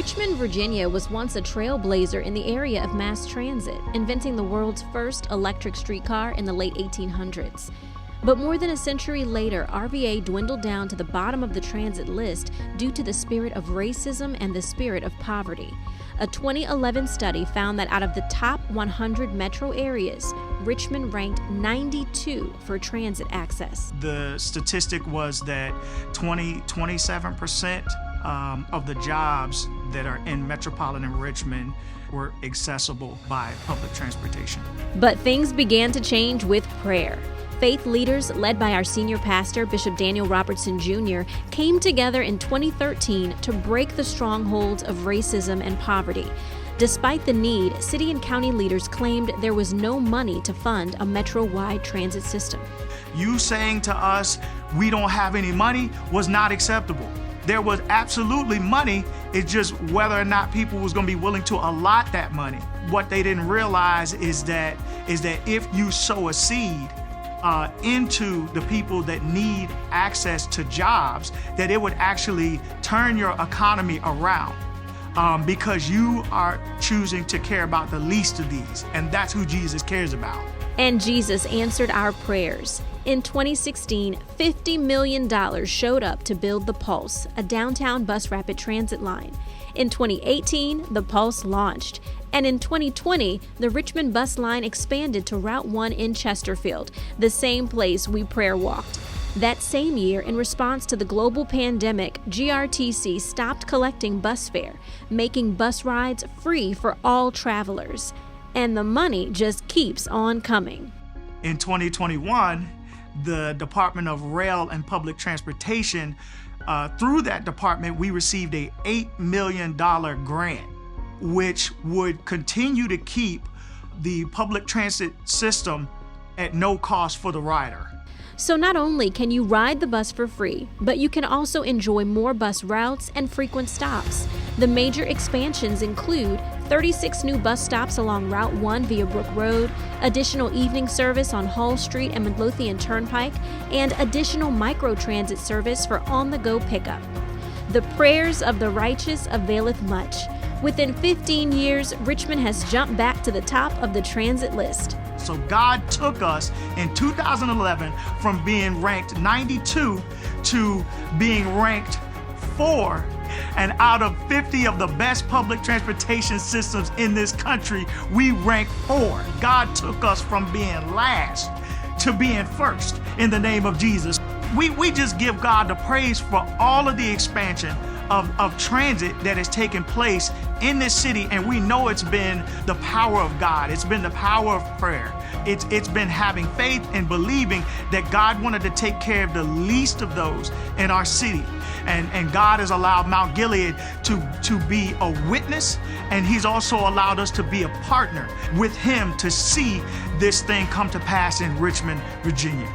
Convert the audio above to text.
Richmond, Virginia was once a trailblazer in the area of mass transit, inventing the world's first electric streetcar in the late 1800s. But more than a century later, RVA dwindled down to the bottom of the transit list due to the spirit of racism and the spirit of poverty. A 2011 study found that out of the top 100 metro areas, Richmond ranked 92 for transit access. The statistic was that 27% of the jobs that are in metropolitan Richmond were accessible by public transportation. But things began to change with prayer. Faith leaders, led by our senior pastor, Bishop Daniel Robertson Jr., came together in 2013 to break the strongholds of racism and poverty. Despite the need, city and county leaders claimed there was no money to fund a metro-wide transit system. You saying to us, we don't have any money, was not acceptable. There was absolutely money, it's just whether or not people was going to be willing to allot that money. What they didn't realize is that if you sow a seed into the people that need access to jobs, that it would actually turn your economy around because you are choosing to care about the least of these, and that's who Jesus cares about. And Jesus answered our prayers. In 2016, $50 million showed up to build the Pulse, a downtown bus rapid transit line. In 2018, the Pulse launched. And in 2020, the Richmond bus line expanded to Route 1 in Chesterfield, the same place we prayer walked. That same year, in response to the global pandemic, GRTC stopped collecting bus fare, making bus rides free for all travelers. And the money just keeps on coming. In 2021, the Department of Rail and Public Transportation, through that department, we received a $8 million grant, which would continue to keep the public transit system at no cost for the rider. So not only can you ride the bus for free, but you can also enjoy more bus routes and frequent stops. The major expansions include 36 new bus stops along Route 1 via Brook Road, additional evening service on Hall Street and Midlothian Turnpike, and additional microtransit service for on-the-go pickup. The prayers of the righteous availeth much. Within 15 years, Richmond has jumped back to the top of the transit list. So God took us in 2011 from being ranked 92 to being ranked 4. And out of 50 of the best public transportation systems in this country, we ranked 4. God took us from being last to being first in the name of Jesus. We just give God the praise for all of the expansion of transit that has taken place in this city, and we know it's been the power of God. It's been the power of prayer. It's been having faith and believing that God wanted to take care of the least of those in our city. And God has allowed Mt.Gilead to be a witness, and He's also allowed us to be a partner with Him to see this thing come to pass in Richmond, Virginia.